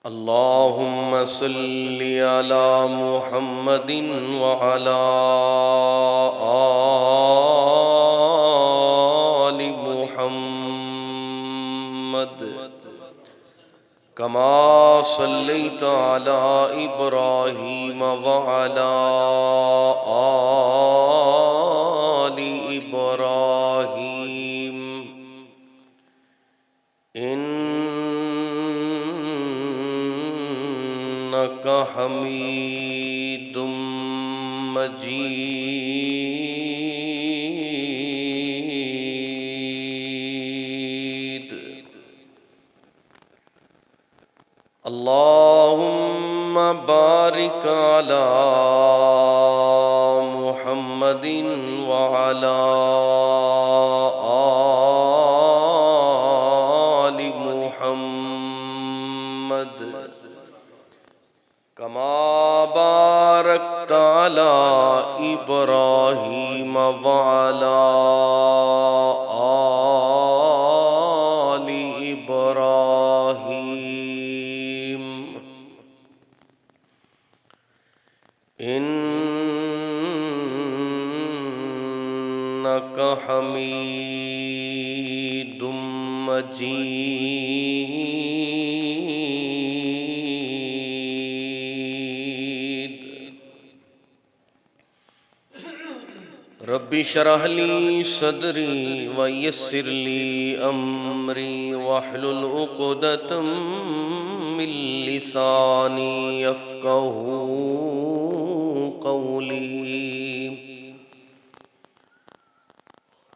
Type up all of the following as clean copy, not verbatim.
اللهم صل على محمد وعلى آل محمد كما صليت على إبراهيم وعلى آل إبراهيم إنك حميد مجيد. اللهم بارك على محمد وعلى آل محمد كما باركت على إبراهيم وعلى آل إبراهيم إنك حميد مجيد. رب اشرح لي صدري ويسر لي أمري واحلل عقدة من لساني يفقهوا قولي.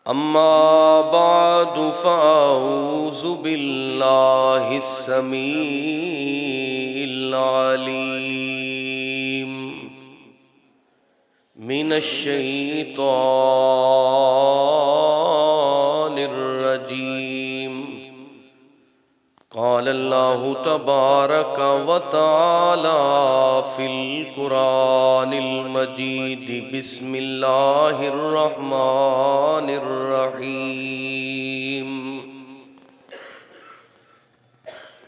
أما بعد فأعوذ بالله السميع العليم من الشيطان الرجيم. قال الله تبارك وتعالى في القرآن المجيد بسم الله الرحمن الرحيم.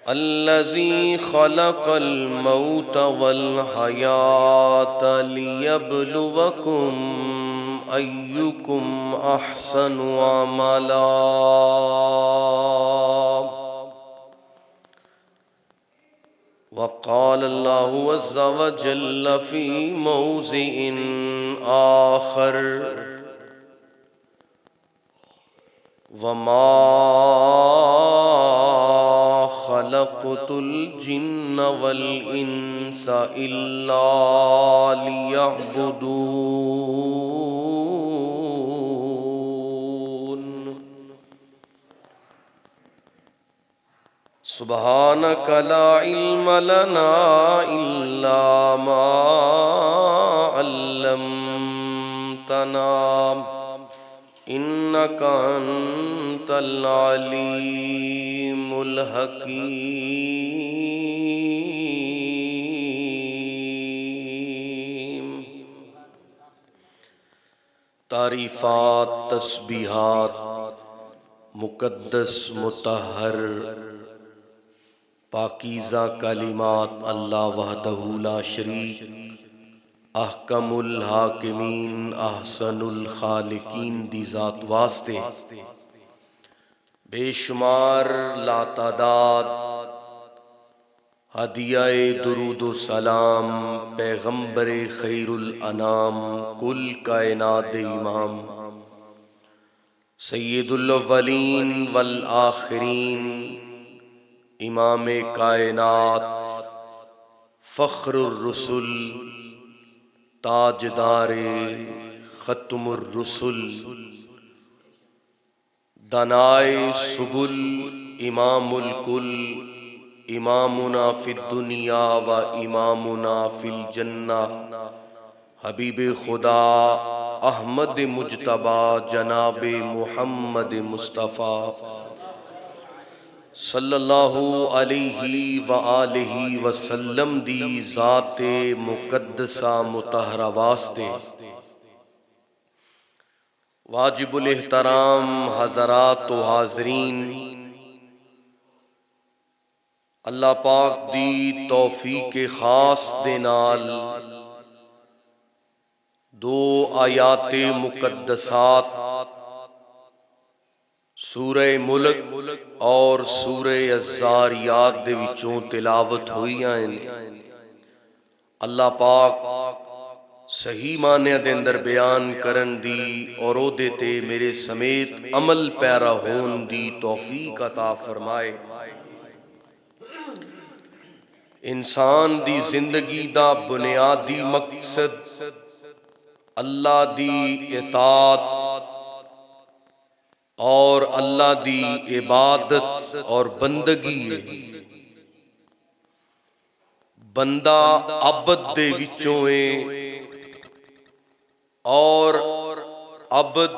الذي خلق الموت والحياة ليبلوكم أيكم أحسن عملا. وقال الله عز وجل في موضع آخر وما خلقت الجن والإنس إلا ليعبدون. سبحانك لا علم لنا إلا ما علمتنا إنك أنت العليم الحكيم. تعریفات، تسبیحات، مقدس مطہر پاکیزہ کلمات اللہ وحدہ لا شریک، احکم الحاکمین احسن الخالقین دی ذات واسطے بے شمار لاتعداد ہدیہ درود و سلام پیغمبر خیر الانام کل کائنات امام سید الاولین والآخرین امام کائنات فخر الرسل تاجدار ختم الرسل دنائے سبل امام الکل امامنا فی الدنیا و امامنا فی الجنہ حبیب خدا احمد مجتبی جناب محمد مصطفیٰ صلی اللہ علیہ وآلہ وسلم دی ذات مقدسہ مطہرہ واسطے واجب الاحترام حضرات و حاضرین، اللہ پاک دی توفیق خاص دے نال دو آیات مقدسات سورہ ملک اور سورہ الزاریات دے وچوں تلاوت ہوئیاں ہیں۔ اللہ پاک صحیح معنی دے اندر بیان کرن دی اور او دے تے میرے سمیت عمل پیرا ہون دی توفیق عطا فرمائے۔ انسان دی زندگی دا بنیادی مقصد اللہ دی اطاعت اور اللہ دی عبادت اور بندگی ہے۔ بندہ عبد دے وچوں ہے اور عبد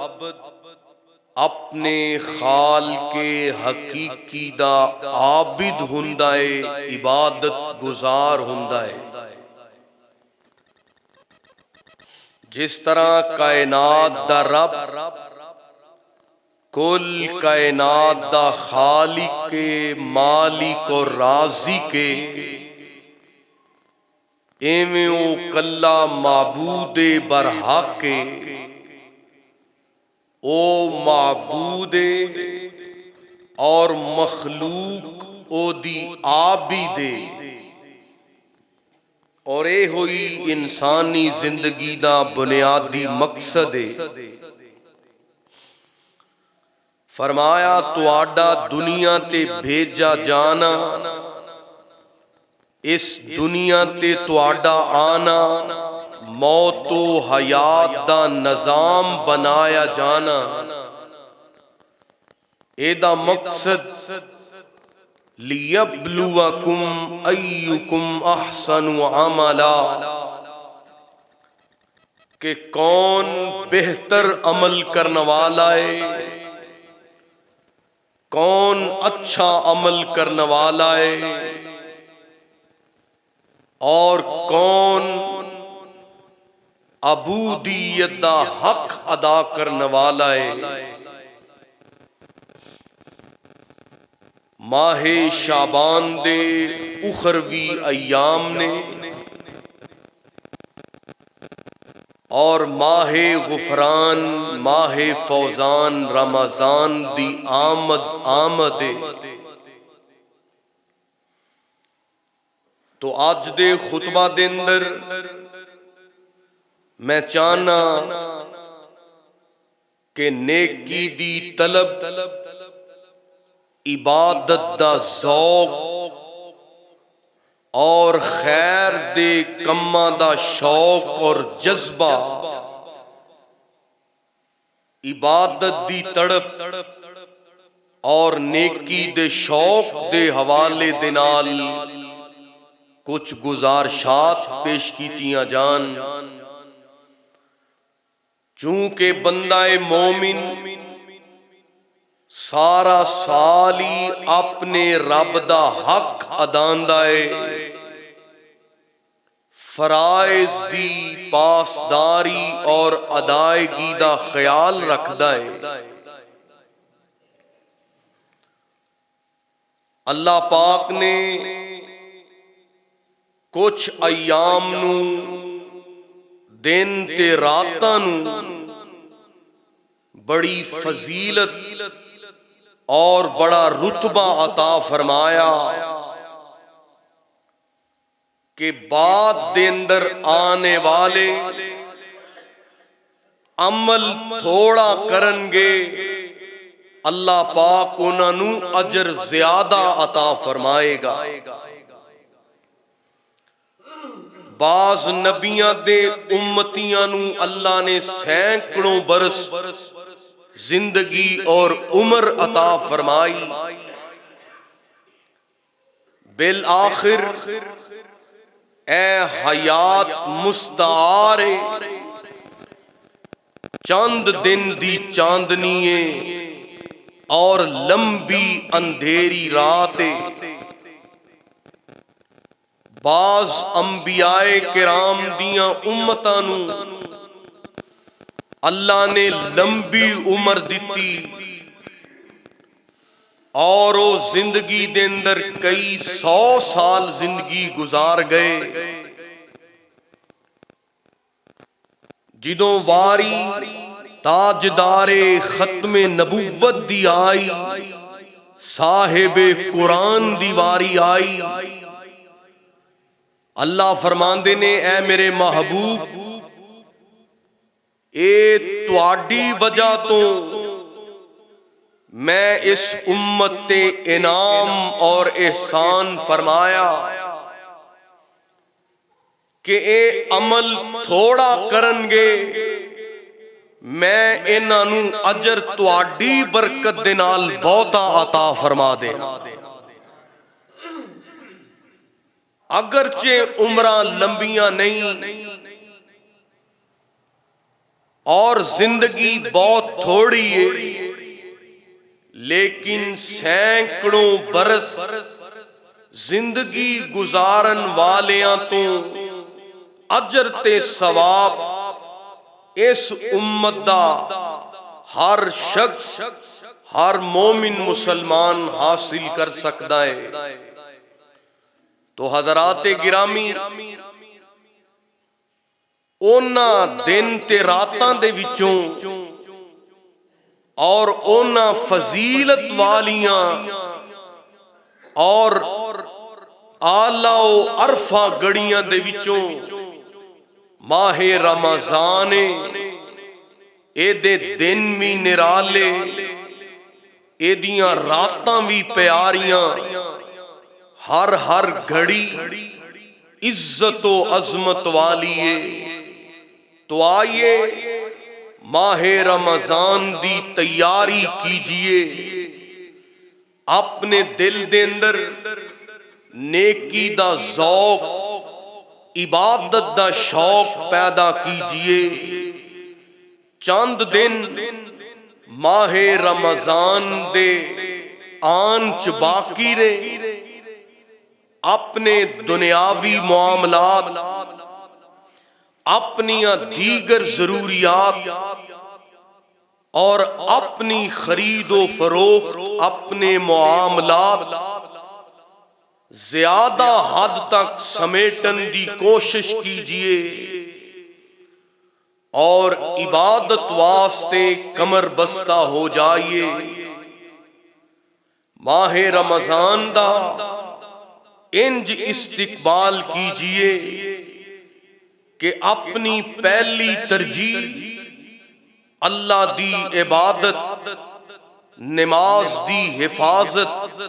اپنے خال کے حقیقی دا عابد ہوندا ہے، عبادت گزار ہوندا ہے۔ جس طرح کائنات دا رب کل کائنات دا خالق کے مالک اور رازق کے، ایویں او کلا معبود برحق کے، او معبود اور مخلوق او دی عابد اور اے ہوئی انسانی زندگی دا بنیادی مقصد ہے۔ فرمایا تواڈا دنیا تے بھیجا جانا، اس دنیا تے تواڈا آنا، موت و حیات دا نظام بنایا جانا، اے دا مقصد لِيَبْلُوَكُمْ أَيُّكُمْ أَحْسَنُ عَمَلًا، کہ کون بہتر عمل کرنے والا ہے، کون اچھا عمل کرنے والا ہے اور کون عبودیت دا حق ادا کرنے والا ہے۔ ماہ شعبان دے اخروی ایام نے اور ماہ غفران، ماہ فوزان، رمضان دی آمد تو آج دے خطبہ دے اندر میں چاہنا کہ نیکی دی طلب، عبادت دا ذوق اور خیر دے کماں دا شوق اور جذبہ، عبادت دی تڑپ اور نیکی دے شوق دے حوالے دے نال کچھ گزارشات پیش کیتیاں جان۔ چونکہ بندہ مومن سارا سال ہی اپنے رب دا حق اداندا ہے، فرائض دی پاسداری اور ادائیگی دا خیال رکھدا ہے۔ اللہ پاک نے کچھ ایام نو، دن تے راتاں نو بڑی فضیلت اور بڑا رتبہ عطا فرمایا کہ بعد دے اندر آنے والے عمل تھوڑا کرن گے، اللہ پاک انہاں نو اجر زیادہ عطا فرمائے گا۔ بعض نبیاں دے امتیاں نو اللہ نے سینکڑوں برس زندگی اور عمر عطا فرمائی، بالآخر اے حیات مستعار چند دن دی چاندنی اور لمبی اندھیری رات۔ بعض انبیاء کرام دیاں امتاں نو اللہ نے لمبی عمر دیتی اور وہ زندگی دے اندر کئی 100 سال زندگی گزار گئے. جدوں واری تاجدار ختم نبوت دی آئی، صاحب قرآن دی واری آئی. اللہ فرماندے نے اے میرے محبوب، اے تواڈی وجہ تو میں اس امت تے انعام اور احسان فرمایا کہ اے عمل تھوڑا کرن گے، میں انہاں نوں اجر تواڈی برکت دے نال بہتا عطا فرما دے. اگرچہ عمراں لمبیاں نہیں اور زندگی بہت تھوڑی ہے، لیکن سینکڑوں برس زندگی گزارن والیاں تو اجر تے ثواب اس امت دا ہر شخص، ہر مومن مسلمان حاصل کر سکتا ہے. تو حضرات گرامی، اونا دن تے راتاں دے وچوں اور اونا فضیلت والیاں اور آلہ و عرفہ گڑیاں دے وچوں ماہ رمضان اے دے دن بھی نرالے، اے دیاں راتاں بھی پیاریاں، ہر گھڑی عزت و عظمت والی ہے. تو آئیے ماہ رمضان دی تیاری کیجئے، اپنے دل دے اندر نیکی دا ذوق، عبادت دا شوق پیدا کیجئے. چند دن ماہ رمضان دے آن چ باقی رہے، اپنے دنیاوی معاملات، اپنی دیگر ضروریات اور اپنی خرید و فروخت، اپنے معاملات زیادہ حد تک سمیٹن دی کوشش کیجئے اور عبادت واسطے کمر بستہ ہو جائیے. ماہ رمضان دا انج استقبال کیجئے کہ اپنی پہلی ترجیح اللہ دی عبادت، نماز دی حفاظت،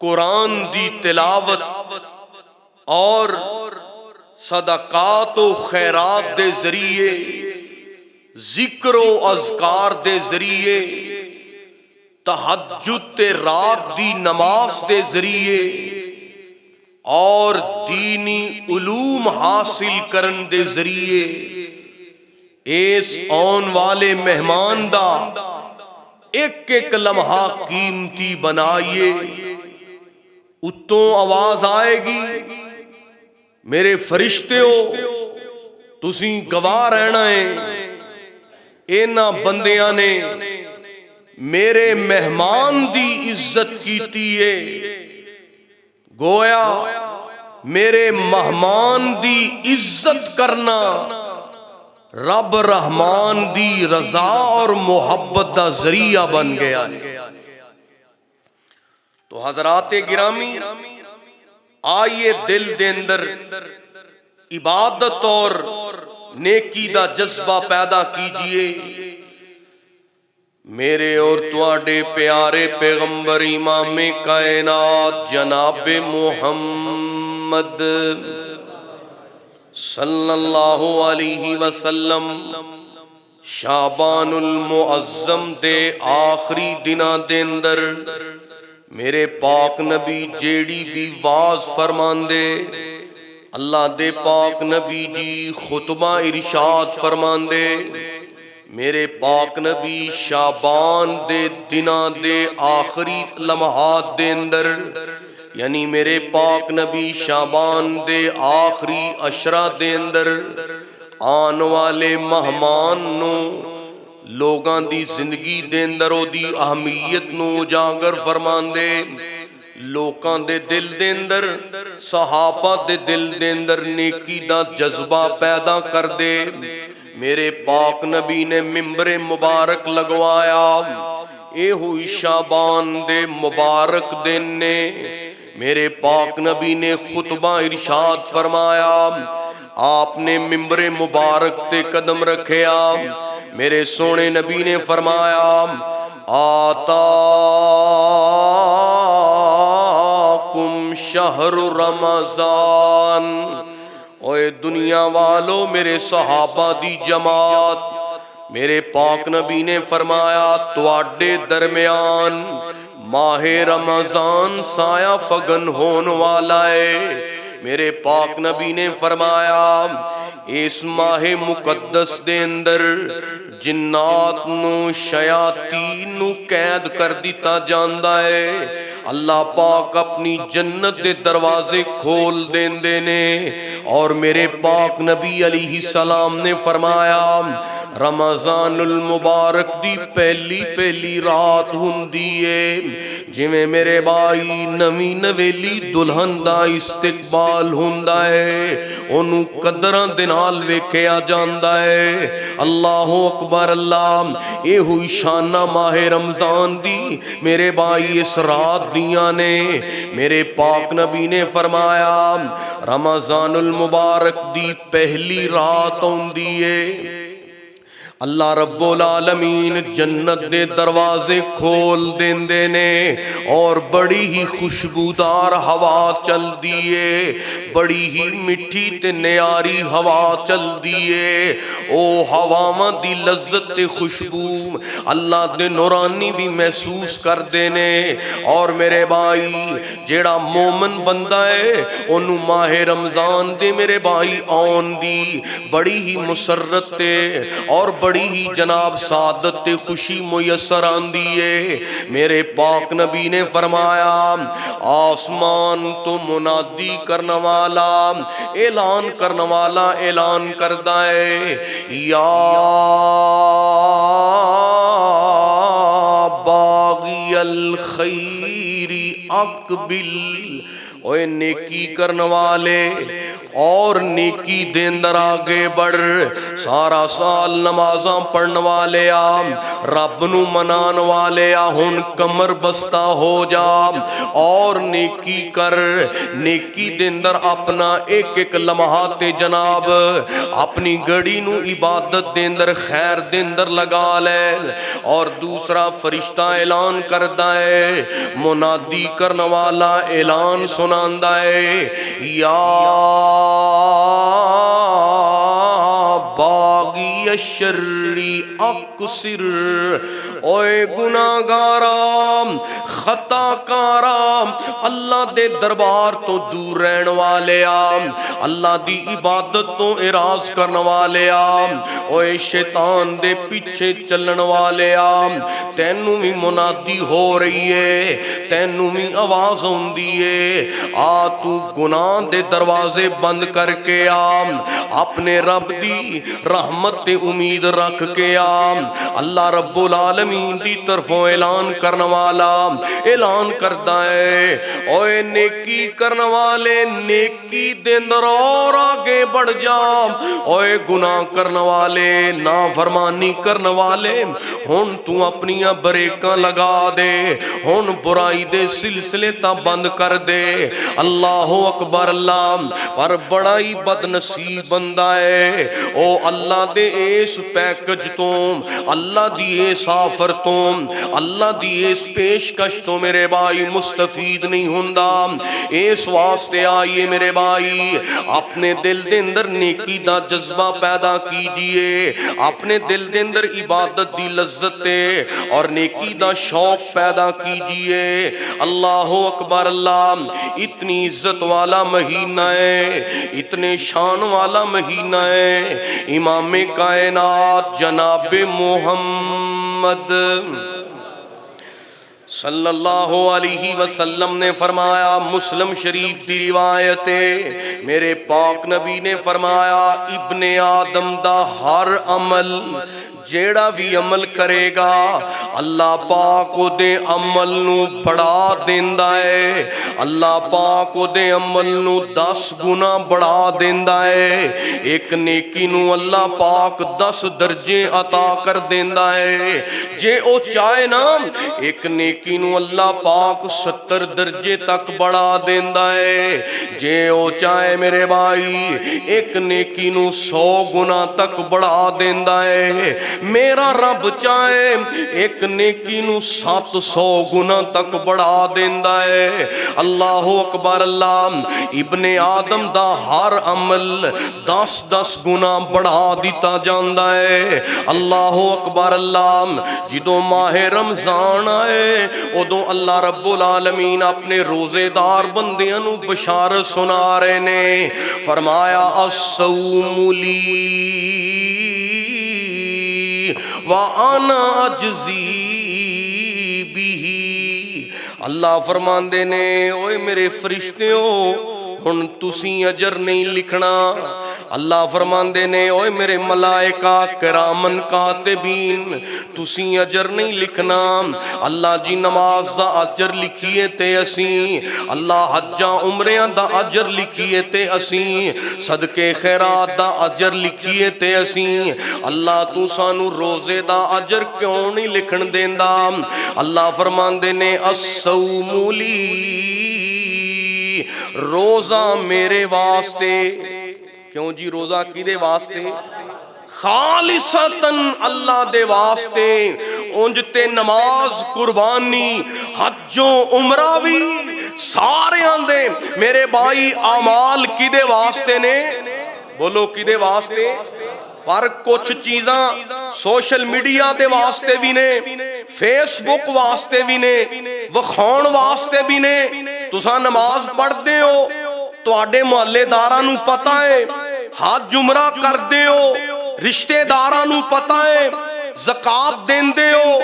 قرآن دی تلاوت اور صدقات و خیرات دے ذریعے، ذکر و اذکار دے ذریعے، تہجد تے رات دی نماز دے ذریعے اور دینی علوم حاصل کرن دے ذریعے اس آن والے مہمان دا ایک ایک لمحہ قیمتی بنائیے. اتوں آواز آئے گی، میرے فرشتے ہو تسی گواہ رہنا ہے، اینا بندیاں نے میرے مہمان دی عزت کیتی ہے. گویا میرے مہمان دی عزت کرنا رب رحمان دی رضا اور محبت دا ذریعہ بن گیا ہے. تو حضرات گرامی، آئیے دل دے اندر عبادت اور نیکی دا جذبہ پیدا کیجئے. میرے اور تواڈے پیارے پیغمبر امام کائنات جناب محمد صلی اللہ علیہ وسلم شعبان المعظم دے آخری دناں دے اندر میرے پاک نبی جیڑی بھی واز فرماندے، اللہ دے پاک نبی جی خطبہ ارشاد فرماندے. میرے پاک نبی شعبان دے دناں دے آخری لمحات دے اندر، یعنی میرے پاک نبی شعبان دے آخری عشرہ دے اندر آن والے مہمان نو لوگاں دی زندگی دے اندر او دی اہمیت نو اجاگر فرماندے، لوکاں دے دل دے اندر، صحابہ دے دل دے اندر نیکی دا جذبہ پیدا کر دے۔ میرے پاک نبی نے ممبر مبارک لگوایا، اے ہوئی شعبان دے مبارک دن نے میرے پاک نبی نے خطبہ ارشاد فرمایا، آپ نے ممبر مبارک تے قدم رکھیا، میرے سونے نبی نے فرمایا آتاکم شہر رمضان۔ اوے دنیا والو، میرے صحابہ دی جماعت، میرے پاک نبی نے فرمایا تواڈے درمیان ماہ رمضان سایہ فگن ہون والا ہے۔ میرے پاک نبی نے فرمایا اس ماہ مقدس دے اندر جنات نو شیاطین نو قید کر دیتا جاندا ہے، اللہ پاک اپنی جنت دے دروازے کھول دیندے نے۔ اور میرے پاک نبی علیہ السلام نے فرمایا رمضان المبارک دی پہلی رات ہوندی ہے جویں میرے بھائی نویں نویلی دلہن دا استقبال ہوندا ہے، اونوں قدراں دے نال ویکھیا جاندا ہے۔ اللہ اکبر اللہ، اے ہوئی شانہ ماہ رمضان دی میرے بھائی اس رات دیاں نے۔ میرے پاک نبی نے فرمایا رمضان المبارک دی پہلی رات ہوندی ہے، اللہ رب العالمین جنت دے دروازے کھول دیندے نے اور بڑی ہی خوشبودار ہوا چل دیئے، بڑی ہی مٹھی تے نیاری ہوا چل دیئے۔ او ہواواں دی لذت تے خوشبو اللہ دے نورانی بھی محسوس کر دینے۔ اور میرے بھائی جیڑا مومن بندہ ہے انہوں ماہ رمضان دے میرے بھائی آن دی بڑی ہی مسرت تے اور بڑی ہی جناب سعادت تے خوشی میسر آندی ہے۔ میرے پاک نبی نے فرمایا آسمان تو منادی کرنے والا اعلان کردہ ہے یا باغی الخیر اقبل، اوے نیکی کرنے والے اور نیکی دے اندر آگے بڑھ، سارا سال نمازاں پڑھن والے آ، رب نو منان والے آ، ہن کمر بستہ ہو جا اور نیکی کر۔ نیکی دے اندر اپنا ایک ایک لمحہ تے جناب اپنی گھڑی نو عبادت دے اندر خیر دے اندر لگا لے۔ اور دوسرا فرشتہ اعلان کردہ ہے، منادی کرنے والا اعلان سناندہ ہے یا باغی الشر اقصر، اوے گناہگارام خطا کارام اللہ دے دربار تو دور رہن والے آم، اللہ دی عبادت تو اراز کرن والے آم، اوے شیطان دے پیچھے چلن والے آم، تینوں بھی منادی ہو رہی ہے، تینوں بھی آواز ہوندی ہے، آ تو گناہ دے دروازے بند کر کے آم، اپنے رب دی رحمت امید رکھ کے آم۔ اللہ رب العالمین دی طرفوں اعلان کرنے والا اعلان کردہ ہے اوے نیکی کرنے والے نیکی دے اندر اور آگے بڑھ جام، اوے گناہ کرنے والے نافرمانی کرنے والے ہن تو اپنی بریکاں لگا دے، ہن برائی دے سلسلے تا بند کر دے۔ اللہ اکبر اللہ، پر بڑا ہی بد نصیب بندہ ہے او اللہ دے اس پیکج تو، اللہ دی اس آفر تو، اللہ دی اس پیشکش تو میرے بھائی مستفید نہیں ہوندا۔ اس واسطے آئیے میرے بھائی اپنے دل دے اندر نیکی دا جذبہ پیدا کیجئے، اپنے دل دے اندر عبادت دی لذت اور نیکی دا شوق پیدا کیجئے۔ اللہ اکبر اللہ، اتنی عزت والا مہینہ ہے، اتنے شان والا مہینہ ہے، امام کائنات جناب محمد صلی اللہ علیہ وسلم نے فرمایا، مسلم شریف دی روایت ہے، میرے پاک نبی نے فرمایا ابن آدم دا ہر عمل جیڑا بھی عمل کرے گا اللہ پاک او دے عمل نو بڑھا دیندا ہے، اللہ پاک او دے عمل نو 10 گنا بڑھا دیندا ہے۔ ایک نیکی نو اللہ پاک 10 درجے عطا کر دیندا ہے۔ جے او چاہے نا ایک نیکی نو اللہ پاک 70 درجے تک بڑھا دیندا ہے، جے او چاہے میرے بھائی ایک نیکی نو 100 گنا تک بڑھا دیندا ہے۔ میرا رب چاہے ایک نیکی نو 700 گنا تک بڑھا دیندا ہے۔ اللہ اکبر اللہ، ابن آدم دا ہر عمل 10 گنا بڑھا دیتا جاندا ہے۔ اللہ اکبر اللہ، جدوں ماہ رمضان آئے ادوں اللہ رب العالمین اپنے روزے دار بندیاں نو بشارت سنا رہے نے، فرمایا الصوم لی وَأَنَا أَجْزِي بِهِ۔ اللہ فرماندے نے اوے میرے فرشتیوں ہن تسی اجر نہیں لکھنا۔ اللہ فرماندے نے اوے میرے ملائکہ کرامن کاتبین تسی اجر نہیں لکھنا۔ اللہ جی نماز دا اجر لکھیے تے اسیں، اللہ حجاں عمریاں دا اجر لکھیے تے اسیں، صدقے خیرات دا اجر لکھیے تے اسیں، اللہ تو سانو روزے دا اجر کیوں نہیں لکھن دیندا؟ اللہ فرماندے نے الصوم لی، روزہ میرے واسطے۔ کیوں جی روزہ کدے واسطے؟ خالصتاً اللہ دے واسطے۔ اونج تے نماز، قربانی، حج و عمرہ بھی سارے آندے میرے بھائی اعمال کدے واسطے نے؟ بولو کدے واسطے؟ پر کچھ چیزاں سوشل میڈیا دے واسطے بھی نے، فیس بک واسطے بھی نے، وکھاؤن واسطے بھی نے۔ تساں نماز پڑھدے ہو، تواڈے محلے داراں نوں پتہ ہے، حج عمرہ کردے ہو، رشتے داراں نوں پتہ ہے، زکات دیندے ہو،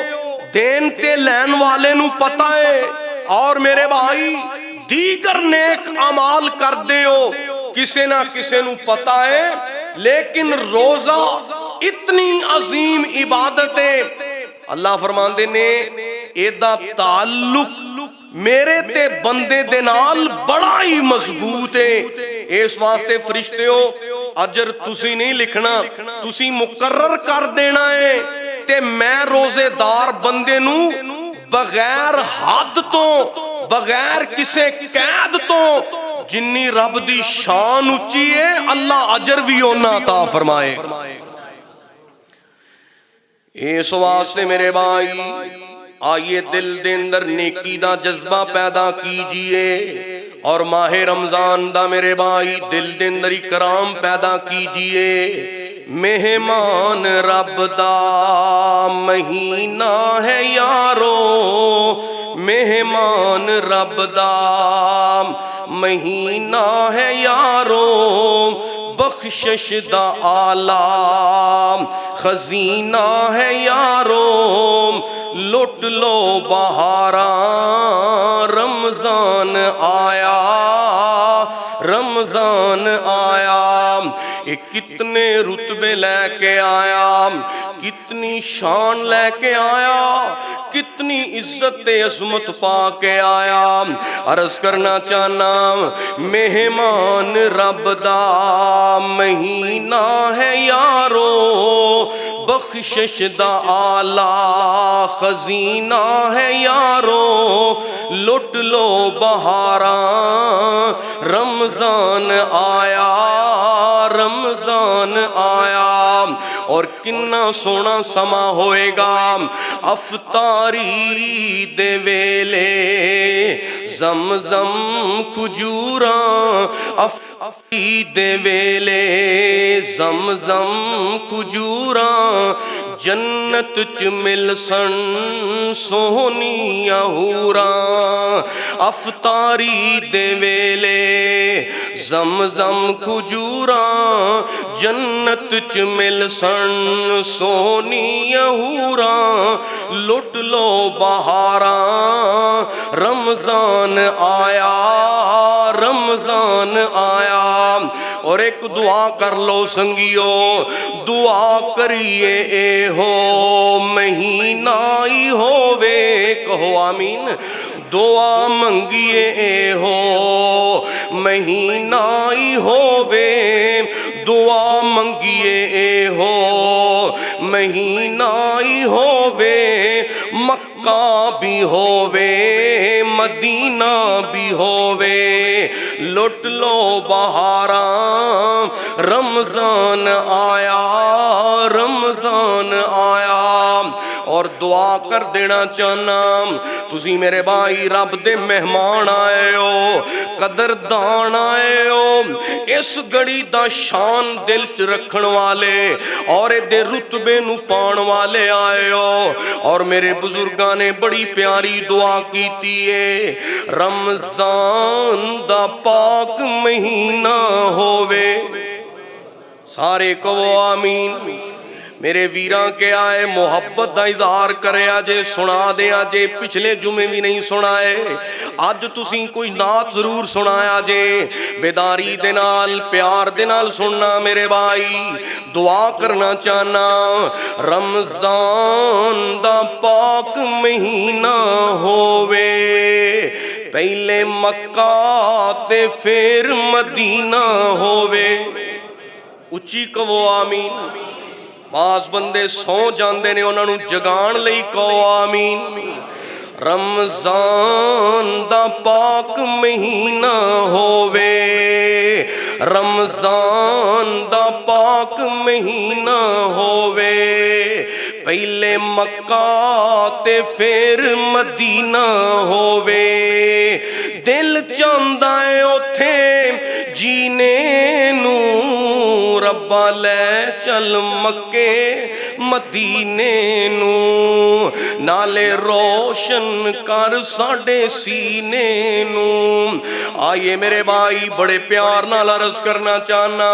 دین تے لین والے نوں پتہ ہے، اور میرے بھائی دیگر نیک اعمال کردے ہو، کسے نہ کسے نوں پتہ ہے۔ لیکن روزہ اتنی عظیم عبادت ہے، اللہ فرماندے نے ایدا تعلق میرے تے بندے دے نال بڑا ہی مضبوط ہے۔ اس واسطے فرشتیو اجر تسی نہیں لکھنا، تسی مقرر کر دینا ہے تے میں روزے دار بندے نو بغیر حد تو، بغیر کسے قید تو، جنی رب دی شان اچھی ہے اللہ اجر بھی اونا عطا فرمائے۔ اس واسطے میرے بھائی آئیے دل دے اندر نیکی دا جذبہ پیدا کیجئے، اور ماہ رمضان دا میرے بھائی دل دے اندر اکرام پیدا کیجئے۔ مہمان رب دا مہینہ ہے یارو، مہمان رب دا مہینہ ہے یارو، بخشش دا آلہ خزینہ ہے یارو، لٹ لو بہاراں رمضان آیا، رمضان آیا۔ یہ کتنے رتبے لے کے آیا، کتنی شان لے کے آیا، کتنی عزت عظمت پا کے آیا۔ عرض کرنا چاہنا مہمان رب دا مہینہ ہے یارو، بخشش دا آلہ خزینہ ہے یارو، لٹ لو بہاراں رمضان آیا، رمضان آیا۔ اور کنا سونا سما ہوئے گا افطاری دے ویلے، زمزم کھجوراں افطاری دے ویلے، زمزم کھجوراں جنت چ مل سن سونیاں حوراں، افطاری دے ویلے زمزم کھجوراں جنت چ مل سن سونی حوراں لٹ لو بہاراں رمضان آیا رمضان آیا اور ایک دعا کر لو سنگیو دعا کریے اے ہو مہینہ ہی ہووے کہو آمین دعا منگیے اے ہو مہینہ ہی ہووے دعا منگیے اے ہو مہینہ ہی ہووے مکہ بھی ہووے مدینہ بھی ہووے لٹ لو بہاراں رمضان آیا رمضان آیا اور دعا کر دینا چاہنا تسی میرے بھائی رب دے مہمان آئے ہو قدردان آئے ہو اس گھڑی دا شان دل چ رکھن والے اور دے رتبے نو پان والے آئے ہو اور میرے بزرگاں نے بڑی پیاری دعا کیتی ہے رمضان دا پاک مہینہ ہووے سارے کہو آمین میرے ویراں کے آئے محبت دا اظہار کرے آجے سنا دے آجے پچھلے جمعے بھی نہیں سنائے آج تسی کوئی نعت ضرور سنایا جے بیداری دے نال پیار دے نال سننا میرے بھائی دعا کرنا چاہنا رمضان دا پاک مہینہ ہووے پہلے مکہ تے پھر مدینہ ہووے اچھی کہو آمین بعض بندے سو جاندے نے انہاں نو جگان لئی کہو آمین رمضان دا پاک مہینہ ہووے رمضان دا پاک مہینہ ہووے پہلے مکہ تے پھر مدینہ ہووے دل چاہندا ہے اوتھے جینے نو ربا لے چل مکے مدینے نو نالے روشن کر ساڈے سینے نو آئیے میرے بھائی بڑے پیار نال عرض کرنا چاہنا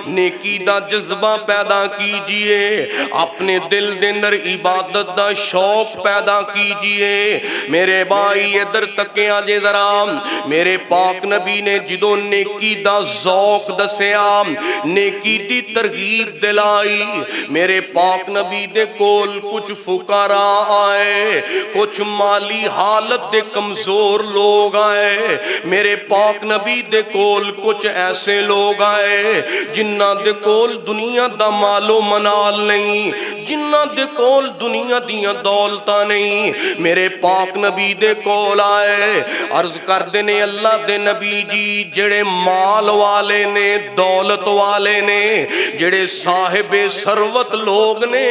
نیکی دا جذبہ پیدا کیجئے اپنے دل دے اندر عبادت دا شوق پیدا کیجئے میرے بھائی ادھر تکے آجے ذرا میرے پاک نبی نے جدو نیکی دا ذوق دسیا نیکی دی ترغیب دلائی میرے پاک نبی دے کول کچھ فقراء آئے کچھ مالی حالت دے کمزور لوگ آئے میرے پاک نبی دے کول کچھ ایسے لوگ آئے جنہ دے کول دنیا دا مال و منال نہیں جنہ دے کول دنیا دیاں دولتاں نہیں میرے پاک نبی دے کول آئے عرض کر دینے اللہ دے نبی جی جڑے مال والے نے دولت والے نے جڑے صاحب ثروت لوگ نے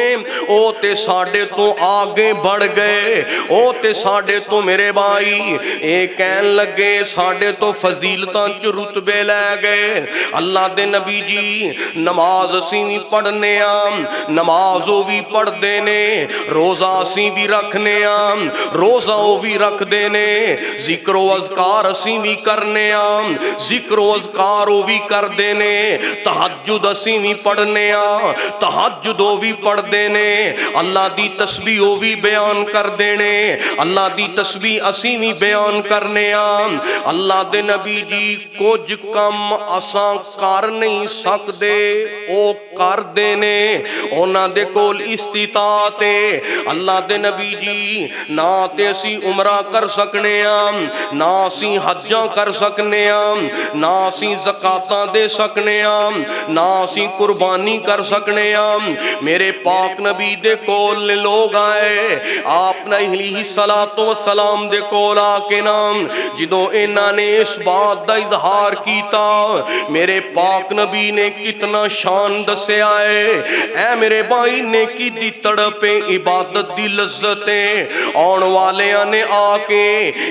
او تے ساڈے تو آگے بڑھ گئے او تے ساڈے تو میرے بھائی اے کہن لگے ساڈے تو فضیلتاں چ رتبے لے گئے اللہ دے نبی جی نماز اسی بھی پڑھنے نماز او بھی پڑھ دینے روزہ اسی بھی رکھنے روزہ او بھی رکھ دینے ذکر و اذکار اسی بھی کرنے ذکر و اذکار او بھی کر دینے تہجد اسی بھی پڑھنے تہجد او بھی پڑھ دینے اللہ دی تسبیح او بھی بیان کر دینے اللہ دی تسبیح اسی بھی بیان کرنے اللہ دے نبی جی کچھ کم اساں کر نہیں سکدے او کر دینے اونا دے کول استطاعت اللہ دے نبی جی نہ تے اسی عمرہ کر سکنے نہ اسی حجاں کر سکنے نہ اسی زکاتاں دے سکنے نہ اسی قربانی کر سکنے میرے پاک نبی دے کول لوگ آئے آپ نے علیہ السلام دے کول آ کے نام جدوں انہاں نے اس بات دا اظہار کیتا میرے پاک نبی نے کتنا شان دسے آئے اے میرے بھائی نیکی دی تڑپے عبادت دی لذتیں آن والے آنے آ کے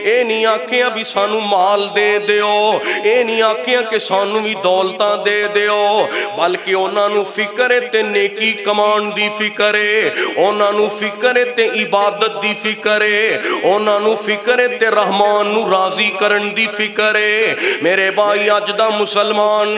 اے نہیں آکھیاں بھی سانو مال دے دیو اے نہیں آکھیاں کہ سانو بھی دولتاں دے دیو بلکہ انہاں نو فکر تے نیکی کمان فرمان دی فکر ہے، انہاں نو فکر ہے تے عبادت دی فکر ہے، انہاں نو فکر ہے تے رحمان نو راضی کرن دی فکر ہے۔ میرے بھائی اج دا مسلمان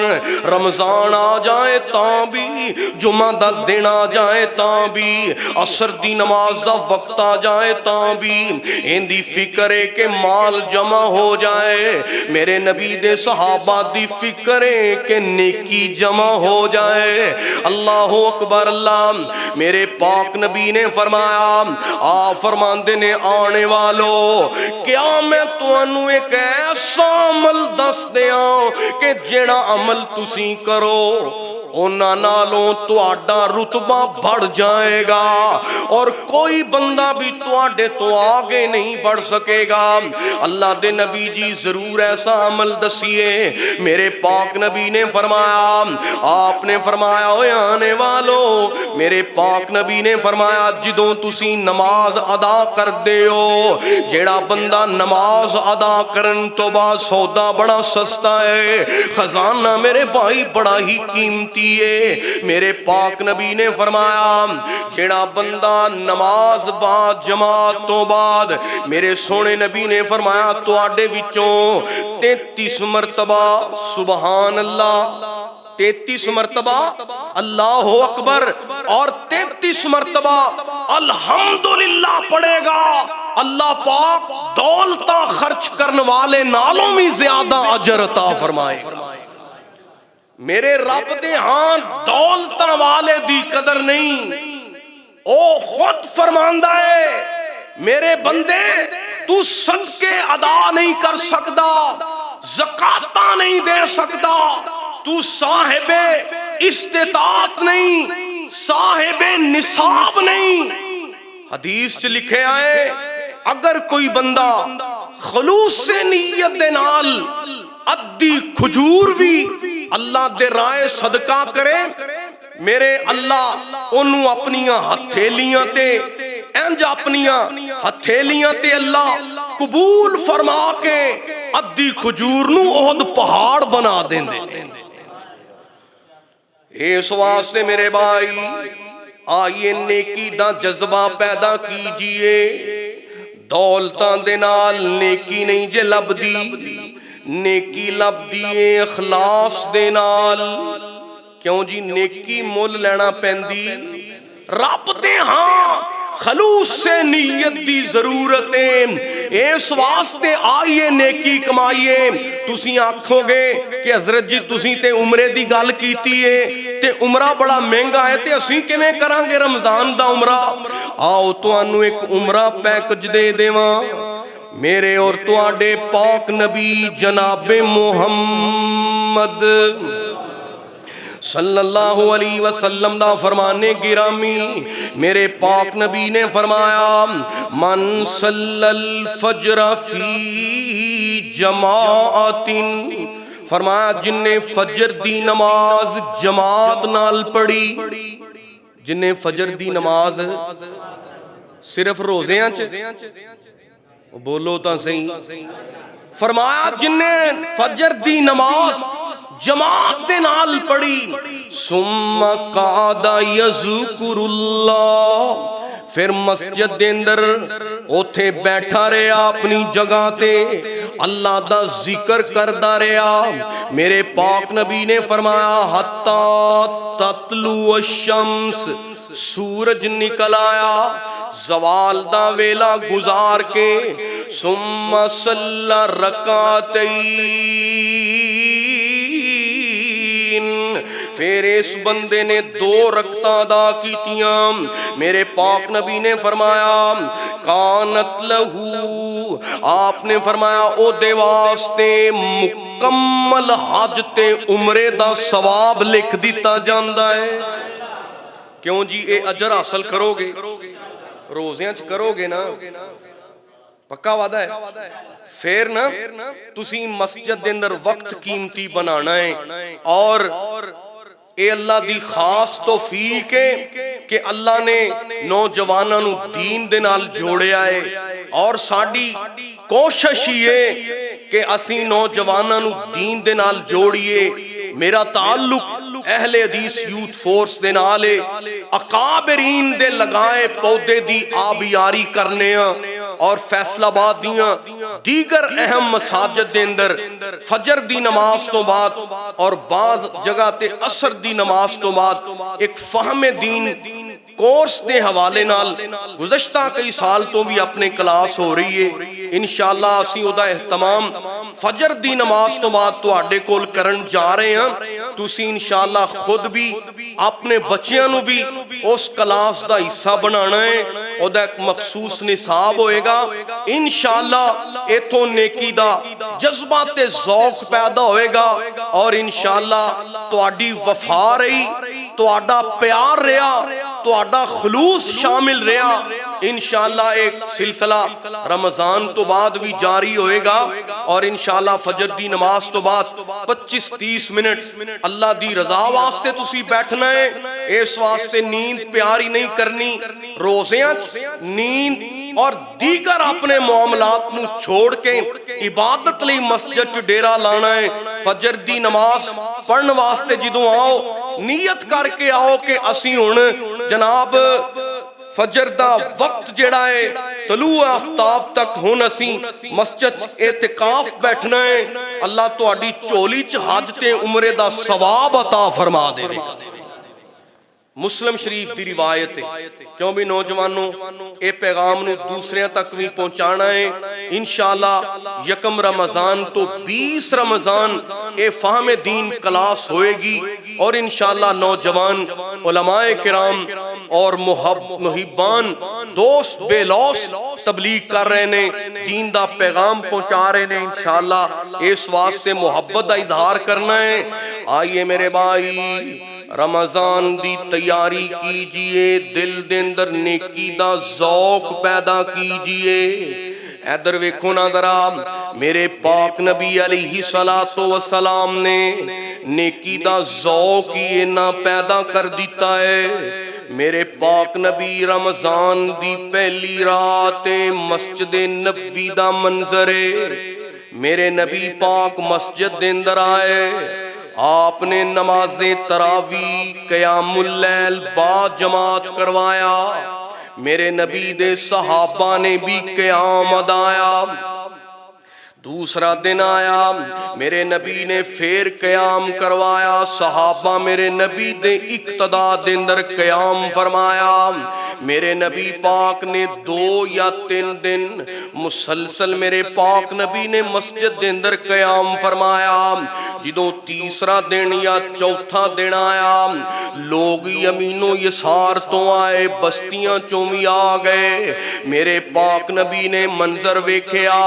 رمضان آ جائے تاں بھی، جمعہ دا دن آ جائے تاں بھی، عصر دی نماز دا وقت آ جائے تاں بھی ان دی فکر ہے کہ مال جمع ہو جائے۔ میرے نبی دے صحابہ دی فکر ہے کہ نیکی جمع ہو جائے۔ اللہ اکبر اللہ۔ میرے پاک نبی نے فرمایا، آپ فرماندے نے آنے والو کیا میں تانوں ایک ایسا عمل دس دیاں کہ جیڑا عمل تسی کرو انہاں نالوں تہاڈا رتبہ بڑھ جائے گا اور کوئی بندہ بھی تہاڈے تو آگے نہیں بڑھ سکے گا۔ اللہ دے نبی جی ضرور ایسا عمل دسیے۔ میرے پاک نبی نے فرمایا، آپ نے فرمایا اوے آنے والو، میرے پاک نبی نے فرمایا جدوں تسی نماز ادا کر دے ہو، جیڑا بندہ نماز ادا کرن تو بعد سودا بڑا سستا ہے، خزانہ میرے بھائی بڑا ہی قیمتی ہے۔ میرے پاک نبی نے فرمایا جیڑا بندہ نماز با جماعت تو بعد، میرے سونے نبی نے فرمایا تواڈے وچوں 33 مرتبہ سبحان اللہ، 33 مرتبہ اللہ اکبر اور 33 مرتبہ الحمدللہ پڑھے گا، اللہ پاک دولتاں خرچ کرنے والے نالوں بھی زیادہ اجر عطا فرمائے۔ میرے رب دے ہاں دولتاں والے دی قدر نہیں، او خود فرماندہ ہے میرے بندے تو صدقے ادا نہیں کر سکتا، زکاتاں نہیں دے سکتا، تو صاحب استطاعت نہیں، صاحب نصاب نہیں۔ حدیث چ لکھے آئے اگر کوئی بندہ خلوص سے نیت دے نال ادھی کھجور بھی اللہ دے رائے صدقہ کرے، میرے اللہ انہوں اپنیاں ہتھیلیاں تے انج اپنیاں ہتھیلیاں تے اللہ قبول فرما کے ادھی کھجور نو احد پہاڑ بنا دیں دے۔ اس واسطے میرے بھائی آئیے نیکی دا جذبہ پیدا کیجئے۔ دولتاں دے نال نیکی نہیں جے لب دی، نیکی لب دیے اخلاص دے نال۔ کیوں جی نیکی مول لینا پیندی رب دے ہاں خلوص سے نیت دی ضرورت ہے۔ اس واسطے آئیے نیکی کمائیے۔ تسی آکھو گے کہ حضرت جی تسی تے عمرے دی گل کیتی ہے تے عمرہ بڑا مہنگا ہے تے اسی کیویں کران گے رمضان دا عمرہ؟ آؤ تانوں ایک عمرہ پیکج دے دیواں۔ میرے اور تواڈے پاک نبی جناب محمد صلی اللہ علیہ وسلم دا فرمانے گرامی، میرے پاک نبی نے فرمایا من صلی الفجر فی جماعت، فرمایا جن نے فجر دی نماز جماعت نال پڑھی، جن نے فجر دی نماز صرف روزیاں بولو تا صحیح، فرمایا جن نے فجر دی نماز جماعت دے نال پڑھی، ثم قعد یذکر اللہ، پھر مسجد دے اندر اوتھے بیٹھا رہا اپنی جگہ تے اللہ دا ذکر کردا رہا۔ میرے پاک نبی نے فرمایا حتی تطلع الشمس، سورج نکل آیا زوال دا ویلا گزار کے، ثم صلی رکعتین، پھر اس بندے نے 2 رکعتاں ادا کیتیاں۔ میرے پاک نبی نے فرمایا کانت لہو، آپ نے فرمایا او دے واسطے مکمل حج تے عمرے دا ثواب لکھ دیتا جاندا ہے۔ کیوں جی اے اجر حاصل کرو گے، روزیاں چ کرو گے نا، پکا وعدہ ہے۔ پھر نا تسی مسجد دے اندر وقت قیمتی بنانا ہے، اور اے اللہ دی خاص توفیق ہے کہ اللہ نے نوجواناں نو دین دے نال جوڑیا ہے، اور ساڈی کوشش یہ کہ اسی نوجواناں نو دین دے نال جوڑیے۔ میرا تعلق اہل حدیث یوتھ فورس دے نال ہے، اکابرین دے لگائے پودے دی آبیاری کرنے اور فیصل آباد دیاں دیگر اہم مساجد دے اندر فجر دی نماز تو بعد اور بعض جگہ تے عصر دی نماز تو بعد ایک فہم دین کورس دے حوالے نال گزشتہ کئی سال تو بھی اپنے کلاس ہو رہی ہے انشاءاللہ اسی او دا اہتمام فجر دی نماز تو بعد تو آڈے کول کرن جا رہے ہیں تو اسی انشاءاللہ خود بھی اپنے بچیاں نو بھی اس کلاس دا حصہ بنانا ہے او دا ایک مخصوص نصاب ہوئے گا انشاءاللہ ایتھوں نیکی دا جذبات ذوق پیدا ہوئے گا اور انشاءاللہ تو آڈی وفا رہی تو آڈا پیار رہا تو آڈا خلوص شامل رہا انشاءاللہ ایک سلسلہ رمضان تو بعد بھی جاری ہوئے گا اور انشاءاللہ فجر دی نماز تو بعد 25-30 منٹ اللہ دی رضا واسطے تسی بیٹھنا ہے اس واسطے نیند پیاری نہیں کرنی روزیاں نیند اور دیگر اپنے معاملات نو چھوڑ کے عبادت لئی مسجد ڈیرا لانا ہے فجر دی نماز پڑھن واسطے جدوں آؤ نیت کر کے آؤ کہ اسی ہن جناب فجر دا وقت جڑا ہے طلوع آفتاب تک ہن اسی مسجد اعتکاف بیٹھنا ہے اللہ تہاڈی چولی چ حج تے عمرے دا ثواب عطا فرما دے گا مسلم شریف دی روایت ہے کیوں بھی نوجوانوں اے پیغام نو دوسرے تک بھی پہنچانا ہے انشاءاللہ یکم رمضان تو 20 رمضان اے فہم دین کلاس ہوئے گی اور انشاءاللہ نوجوان علماء کرام اور محبان دوست بے لوس تبلیغ کر رہے نے دین دا پیغام پہنچا رہے نے انشاءاللہ اس واسطے محبت دا اظہار کرنا ہے آئیے میرے بھائی رمضان دی تیاری کیجئے دل دے اندر نیکی دا ذوق پیدا کیجئے ادھر ویکھو نا ذرا میرے پاک نبی علیہ السلام نے نیکی دا ذوق ہی نہ پیدا کر دیتا ہے میرے پاک نبی رمضان دی پہلی رات مسجد نبوی دا منظر ہے میرے نبی پاک مسجد دے اندر آئے آپ نے نماز تراوی قیام اللیل با جماعت کروایا میرے نبی دے صحابہ نے بھی قیام ادایا دوسرا دن آیا میرے نبی نے پھر قیام کروایا صحابہ میرے نبی دے اقتداء دے اندر قیام فرمایا میرے نبی پاک نے 2 یا 3 دن مسلسل میرے پاک نبی نے مسجد دے اندر قیام فرمایا جدوں تیسرا دن یا چوتھا دن آیا لوگ یمین و یسار تو آئے بستیاں چومی آ گئے میرے پاک نبی نے منظر ویکھیا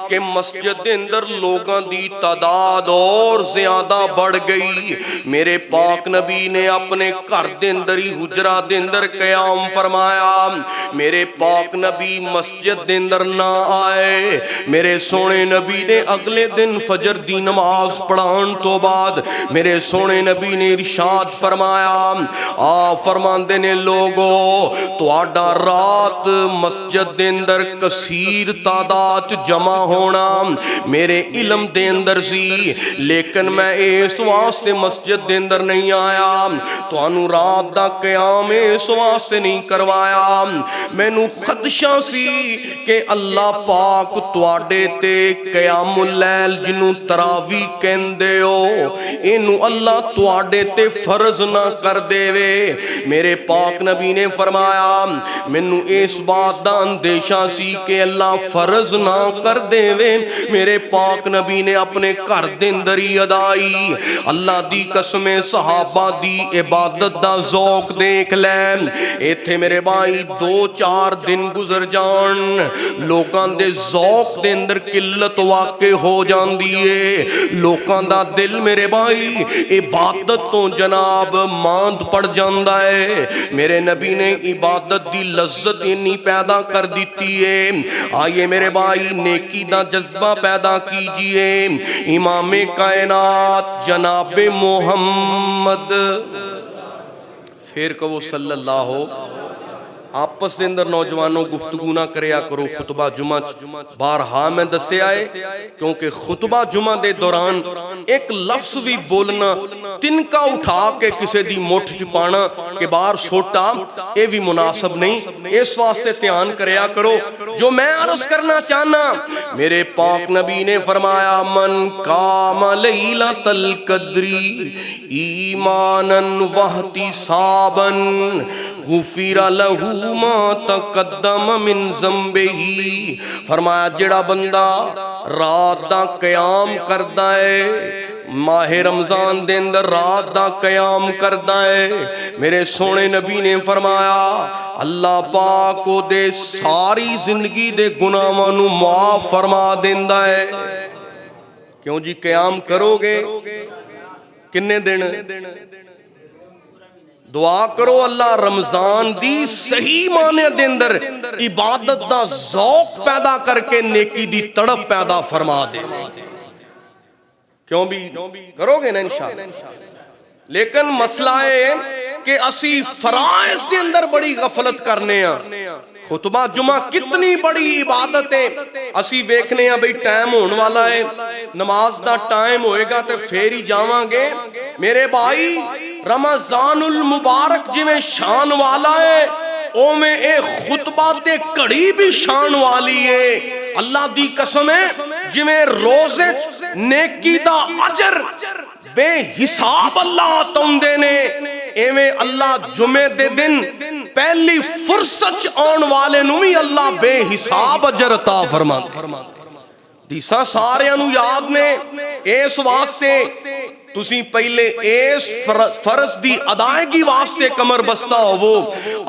کہ مسجد اندر لوگاں دی تعداد اور زیادہ بڑھ گئی میرے پاک نبی نے اپنے گھر دے اندر ہی حجرہ دے اندر قیام فرمایا میرے پاک نبی مسجد دے اندر نہ آئے میرے سونے نبی نے اگلے دن فجر دی نماز پڑھان تو بعد میرے سونے نبی نے ارشاد فرمایا فرماندے نے لوگو تو آڈا رات مسجد دے اندر کثیر تعداد جمع ہونا میرے علم دے اندر سی لیکن میں اس واسطے مسجد دے اندر نہیں آیا تو انو رات دا قیام اس واسطے نہیں کروایا میں نو خدشہ سی کہ اللہ پاک تواڈے تے قیام اللیل جنو تراوی کہندے ہو انو اللہ تواڈے تے فرض نہ کر دے وے میرے پاک نبی نے فرمایا میں نو اس بات دا اندیشہ سی کہ اللہ فرض نہ کر دے وے میرے پاک نبی نے اپنے گھر دے اندر ہی ادائی اللہ دی قسم صحابہ دی عبادت دا ذوق دیکھ لین ایتھے میرے بھائی 2-4 دن گزر جان لوکاں دے ذوق دے اندر قلت واقع ہو جان دیئے لوکاں دا دل میرے بھائی عبادت تو جناب ماند پڑ جاندہ ہے میرے نبی نے عبادت دی لذت انہی پیدا کر دیتی ہے آئیے میرے بھائی نیکی دا جذبہ پیدا کیجئے امام کائنات جناب محمد پھر کہو صلی اللہ آپس دے اندر نوجوانوں گفتگو نہ کریا کرو خطبہ جمعہ بارہا میں دسے آئے، کیونکہ خطبہ جمعہ دے دوران ایک لفظ بھی بولنا تنکا اٹھا کے کسے دی مٹھ چپانا کہ باہر سوٹا، یہ بھی مناسب نہیں، اس واسطے دھیان کریا کرو۔ جو میں عرض کرنا چاہنا، میرے پاک نبی نے فرمایا من قام لیلۃ القدر ایمانا واحتسابا غفر لہ ما تقدم من ذنبہ، فرمایا جڑا بندہ رات دا قیام کردا ہے، ماہ رمضان دے اندر رات دا قیام کردا ہے، میرے سونے نبی نے فرمایا اللہ پاک کو دے ساری زندگی دے گناہاں نو معاف فرما دیندا ہے۔ کیوں جی قیام کرو گے کنے دن؟ دعا کرو اللہ رمضان دی صحیح معنی دے اندر عبادت دا ذوق پیدا کر کے نیکی دی تڑپ پیدا فرما دے۔ کیوں بھی کرو گے نا انشاءاللہ۔ لیکن مسئلہ ہے کہ اسی فرائض دے اندر بڑی غفلت کرنے ہیں۔ خطبہ جمعہ کتنی بڑی عبادت ہے، اسی ویکھنے ہیں بھئی ٹائم ہون والا ہے، نماز دا ٹائم ہوئے گا تے پھر ہی جاواں گے۔ میرے بھائی رمضان المبارک جی میں شان والا ہے، او میں اے خطبہ تے کڑی بھی شان والی ہے۔ اللہ دی قسم ہے جی میں روزے نیکی دا اجر بے حساب اللہ تندے نے، ایویں اللہ جمعے دے دن پہلی فرصت آن والے نو بھی اللہ بے حساب اجر عطا فرما دیسا سارے انو یاد نے۔ اس واسطے تسی پہلے اس فرض دی ادائیگی واسطے کمر بستہ ہو۔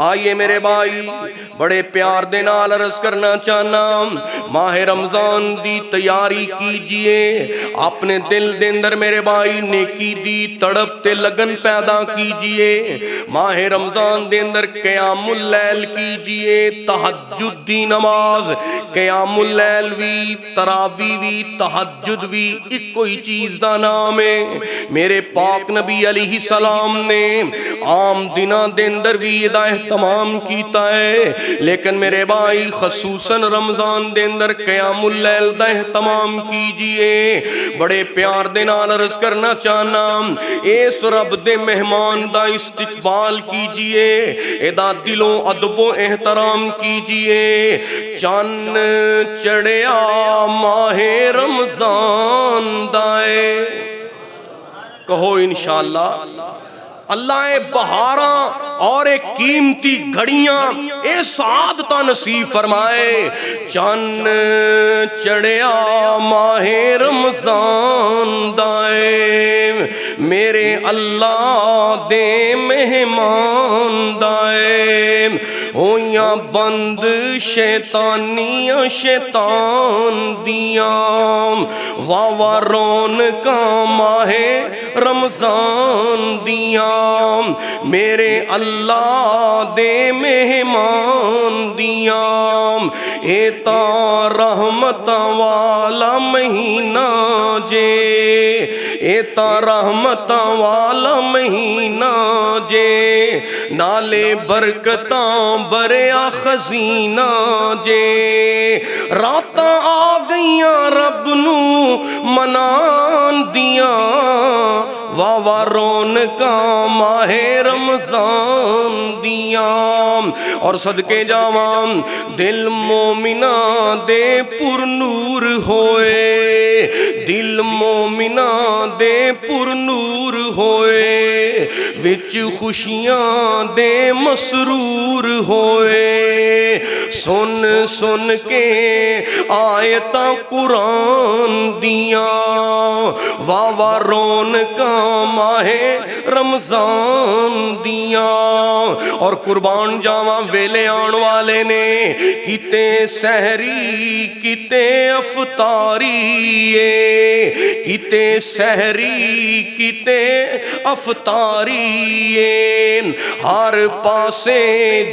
آئیے میرے بھائی بڑے پیار دے نال عرض کرنا چاہنا، ماہ رمضان دی تیاری کیجئے، اپنے دل دے اندر میرے بھائی نیکی دی تڑپ تے لگن پیدا کیجئے۔ ماہ رمضان دے اندر قیام اللیل کیجئے، تہجد دی نماز، قیام اللیل وی، تراویح وی، تہجد وی ایک کوئی چیز دا نام ہے۔ میرے پاک نبی علیہ السلام نے عام دنوں دے اندر بھی یہ دا اہتمام کیتا ہے، لیکن میرے بھائی خصوصاً رمضان دے اندر قیام اللیل دا اہتمام کیجئے۔ بڑے پیار دے نال عرض کرنا چاہنا، اس رب دے مہمان دا استقبال کیجئے، ادا دلوں ادب و احترام کیجئے۔ چاند چڑھیا ماہ رمضان دائے، کہو انشاءاللہ اللہ بہاراں اور ایک قیمتی گھڑیاں اے سعادتہ نصیب فرمائے۔ چاند چڑھیا ماہ رمضان دائے، میرے اللہ دے مہمان دائے، ہویاں بند شیطانیاں شیطان دیاں، واہ رونقاں ماہ رمضان دیاں، میرے اللہ دے مہمان دیاں، اے تا رحمت والا مہینہ جے، اے تا رحمت والا مہینہ جے، نالے برکتاں بریا خزینہ جے، راتاں آ گئیاں رب نو منان دیاں، واہ رونقاں ماہ رمضان دیاں، اور صدقے جاواں دل مومنہ دے پر نور ہوئے، دل مومنہ دے پر نور ہوئے، وچ خوشیاں دے مسرور ہوئے، سن سن کے آیتاں قرآن دیاں، واہ رونقاں ماہ رمضان دیاں، اور قربان جاواں ویلے آن والے نے کتے سحری کتے افطاری، کتے سحری کتے افطاری، ہر پاسے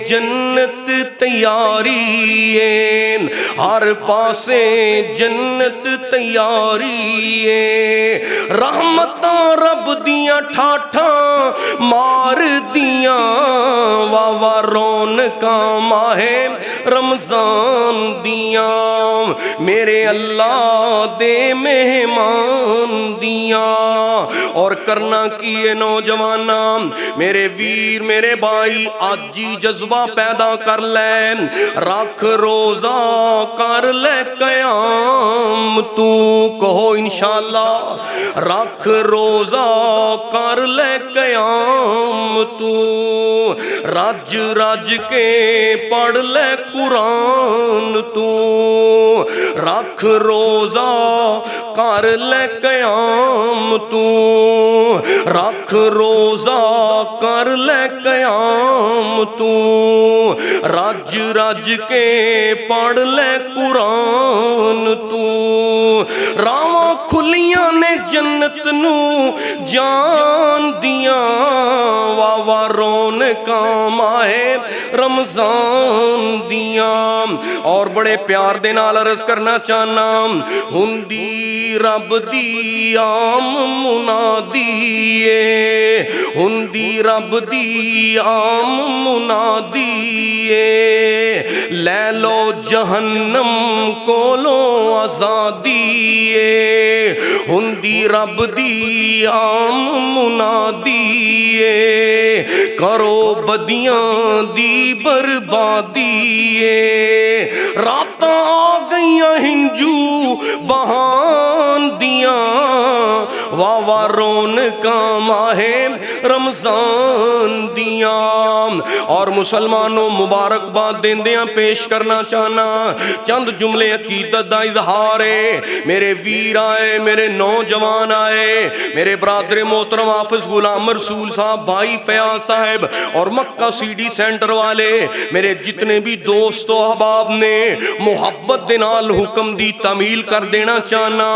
جنت تیاری، ہر پاسے جنت تیاری، رحمتاں رب دیاں ٹھاٹھاں مار دیاں واہ واہ رونقاں ماہ رمضان دیاں میرے اللہ دے مہمان دیاں اور کرنا کیے نوجواناں میرے ویر میرے بھائی آج ہی جذبہ پیدا کر لے رکھ روزہ کر لے قیام تو کہو انشاءاللہ رکھ روزہ کر لے قیام تو رج رج کے پڑھ لے قرآن تو رکھ روزہ کر لے قیام تو رکھ روزہ کر لے قیام تو رج رج کے پڑھ لے قرآن تو راواں کھلیاں نے جنت نو جان دیاں واہ واہ رونقاں ماہ رمضان دیاں اور بڑے پیار دے نال عرض کرنا چاہنا ہندی رب دی عام منادی ہے ہندی رب دی عام منادی ہے لے لو جہنم کولو آزادی ہے ہندی رب دی عام منادی ہے کرو بدیاں دی بربادی ہے راتاں آ گئیاں ہنجو بہان دیاں واہ واہ رونقاں ماہ رمضان دیاں اور مسلمانوں مبارکباد دیندیاں پیش کرنا چاہنا چند جملے عقیدت دا اظہار ہے میرے ویر آئے میرے نوجوان آئے میرے برادر محترم حافظ غلام رسول صاحب بھائی فیاض صاحب اور مکہ سی ڈی سینٹر والے میرے جتنے بھی دوست و احباب نے محبت دے نال حکم دی تعمیل کر دینا چاہنا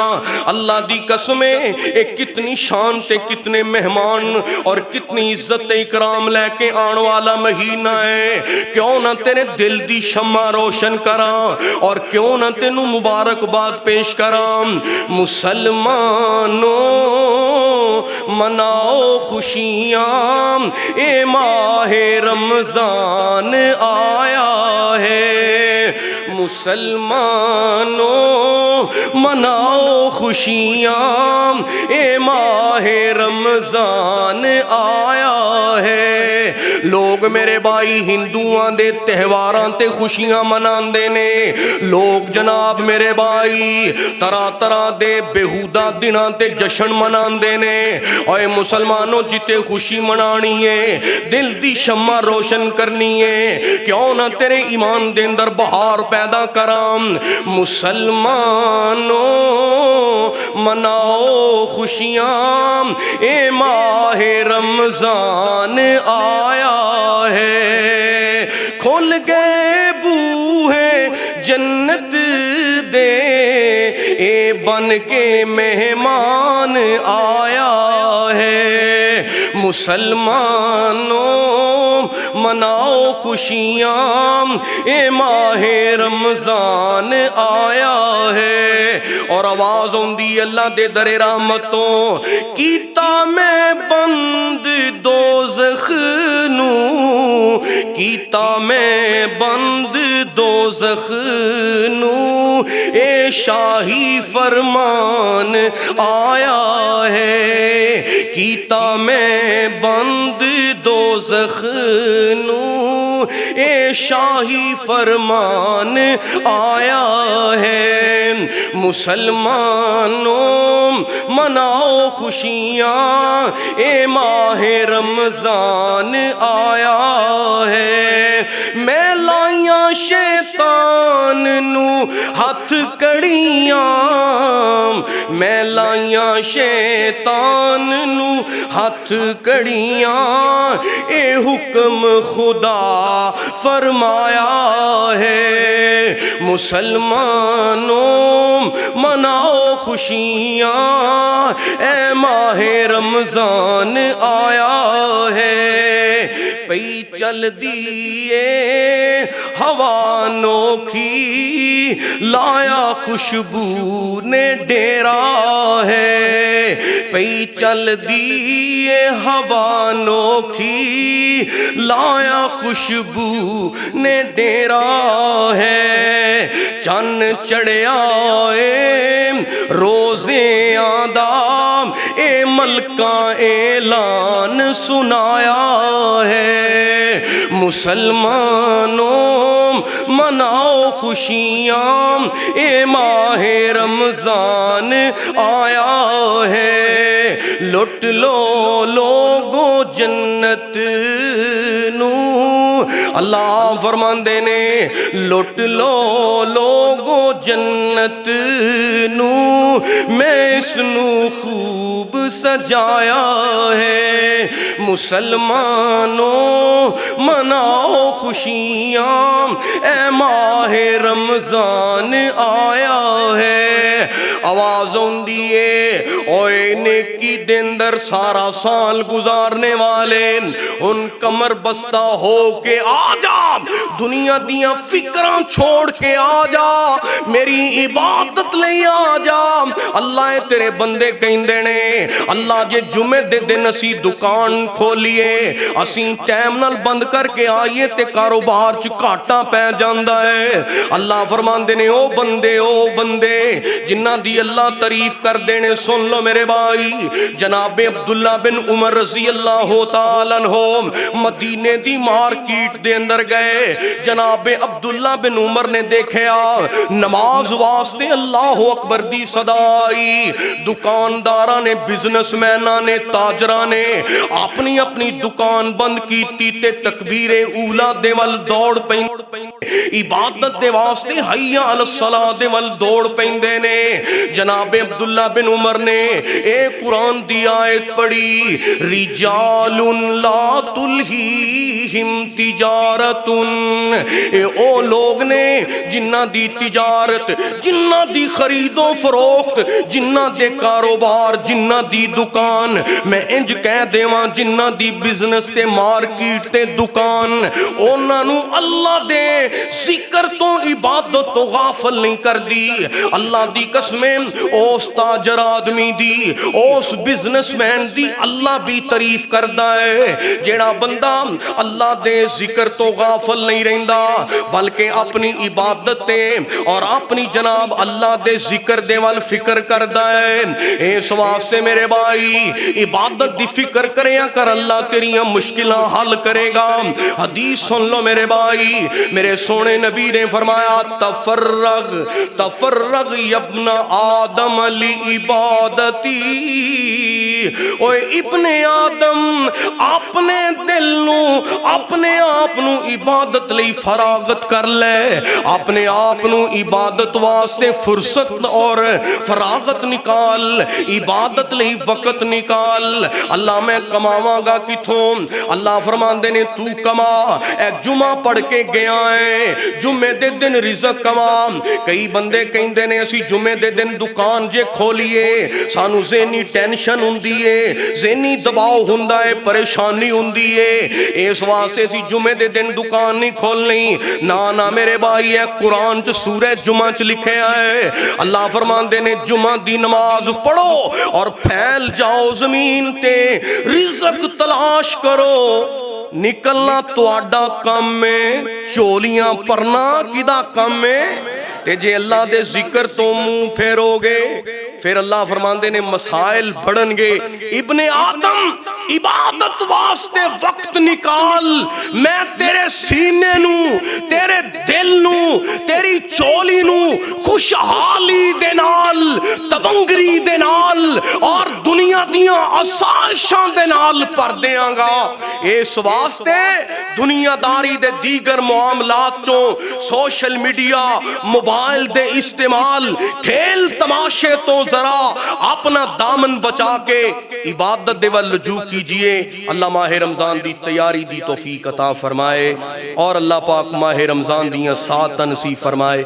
اللہ دی قسمیں ایک کتنی شان تے کتنے مہمان اور کتنی عزت اکرام لے کے آن والا مہینہ ہے کیوں نہ تیرے دل دی شمع روشن کراں اور کیوں نہ تینو مبارکباد پیش کراں مسلمانوں مناؤ خوشیاں اے ماہ رمضان آیا ہے مسلمانوں مناؤ خوشیاں اے ماہ رمضان آیا ہے لوگ میرے بھائی ہندوؤں دے تہواراں تے خوشیاں مناندے نے لوگ جناب میرے بھائی طرح طرح دے بےہودہ دناں تے جشن مناندے نے اوے مسلمانوں جتے خوشی منانی ہے دل دی شمع روشن کرنی ہے کیوں نہ تیرے ایمان دے اندر بہار پیدا کراں مسلمانوں مناؤ خوشیاں اے ماہ رمضان آیا ہے کھل گئے بوہے جنت دے اے بن کے مہمان آیا ہے مسلمانوں مناؤ خوشیاں اے ماہ رمضان آیا ہے اور آواز ہوندی اللہ دے در رحمتوں کیتا میں بند دوزخ نو کیتا میں بند دوزخ نو اے شاہی فرمان آیا ہے کیتا میں بند دوزخ نو اے شاہی فرمان آیا ہے مسلمانوں مناؤ خوشیاں اے ماہ رمضان آیا ہے میں لائیاں شیطان نو ہاتھ کڑیاں میں لائیاں شیطان نو ہاتھ کڑیاں اے حکم خدا فرمایا ہے مسلمانوں مناؤ خوشیاں اے ماہ رمضان آیا ہے پئی چل دیے ہوا نوکھی لایا خوشبو نے ڈیرا ہے پئی چل دیے ہوا نوکھی لایا خوشبو نے ڈیرا ہے چن چڑھیا روزے آدام اے ملکاں اعلان سنایا ہے مسلمانوں مناؤ خوشیاں اے ماہ رمضان آیا ہے لٹ لو لوگوں جنت نو اللہ فرماندے نے لٹ لو لوگوں جنت نو میں اس نو خوب سجایا ہے مسلمانوں مناؤ خوشیاں اے ماہ رمضان آیا ہے آواز ہوندیے اوے نیکی دے اندر سارا سال گزارنے والے ان کمر بستہ ہو کے آ جا دنیا دیاں فکراں چھوڑ کے آ جا میری عبادت لے آ جا اللہ تیرے بندے کہندے نے اللہ جے جمعے دے دن اسی دکان کھولیے اسی ٹائم نال بند کر کے آئیے تے کاروبار چ گھاٹا پے جاندا ہے اللہ فرماندے نے او بندے جنہاں دی اللہ تعریف کر دینے سن لو میرے بھائی جناب عبداللہ بن عمر رضی اللہ تعالیٰ عنہ مدینے دی مارکیٹ دے اندر گئے جناب عبداللہ بن عمر نے دیکھیا نماز واسطے اللہ اکبر دی صدائی دکانداراں نے بزنس میناں نے تاجراں نے اپنی اپنی دکان بند کیتی تے تکبیر اولا دے ول دوڑ پین عبادت دے واسطے حی علی الصلاۃ دے ول دوڑ پیندے نے جناب عبداللہ بن عمر نے اے قرآن دی آیت پڑھی رجال لا تلہیہم تجارت اے او لوگ نے جنہ دی تجارت جنہ دی خرید و فروخت جنہ دے کاروبار جنہ دی دکان میں انج کہہ دیواں جنہ دی بزنس تے مارکیٹ تے دکان انہاں نو اللہ دے ذکر تو عبادت تو غافل نہیں کر دی اللہ دی قسمیں اس تاجر آدمی دی اس بزنس مین دی اللہ بھی تعریف کردا ہے جیڑا بندہ اللہ دے ذکر تو غافل نہیں رہندا بلکہ اپنی عبادت تے اور اپنی جناب اللہ دے ذکر دے وال فکر کردا ہے اس واسطے میرے بھائی عبادت دی فکر کریاں کر اللہ تیریاں مشکلاں حل کرے گا حدیث سن لو میرے بھائی میرے سونے نبی نے فرمایا تفرغ ابن آدم لعبادتی اوے ابن آدم اپنے دل نو اپنے آپ نو عبادت لئی فراغت کر لے اپنے آپ نو عبادت واسطے فرصت اور فراغت نکال عبادت لئی وقت نکال اللہ میں کماواں گا کتھوں اللہ فرماندے نے تو کما ایک جمعہ پڑھ کے گیا ہے جمعے دے دن رزق کما کئی بندے کہندے نے اسی جمعے دے دن دکان جے کھولیے سانو ذہنی ٹینشن ہوندی ہے ذہنی دباؤ ہوندا ہے پریشانی ہوندی ہے اس واسطے اسی جمعے دے دن دکان نہیں کھولنی نا میرے بھائی ہے قرآن چ سورہ جمعہ چ لکھیا ہے اللہ فرماندے نے جمعہ دی نماز پڑھو اور پھیل جاؤ زمین تے رزق تلاش کرو نکلنا تواڈا کام میں چولیاں پرنا کدا کام میں تے جے اللہ دے ذکر تو منہ پھیرو گے پھر اللہ فرماندے نے مسائل بڑھن گے ابن آدم عبادت واسطے وقت نکال میں تیرے سینے نو تیرے دل نو تیری چولی نو خوشحالی دے نال تونگری دے نال اور دنیا دیاں آسائشاں دے نال پر دیاں گا اس واسطے دنیا داری دے دیگر معاملات چوں سوشل میڈیا موبائل دے استعمال کھیل تماشے تو ذرا اپنا دامن بچا کے عبادت دے ول رجوع کیجئے اللہ ماہ رمضان دی تیاری دی توفیق عطا فرمائے اور اللہ پاک ماہ رمضان دیاں ساتھ نصیب فرمائے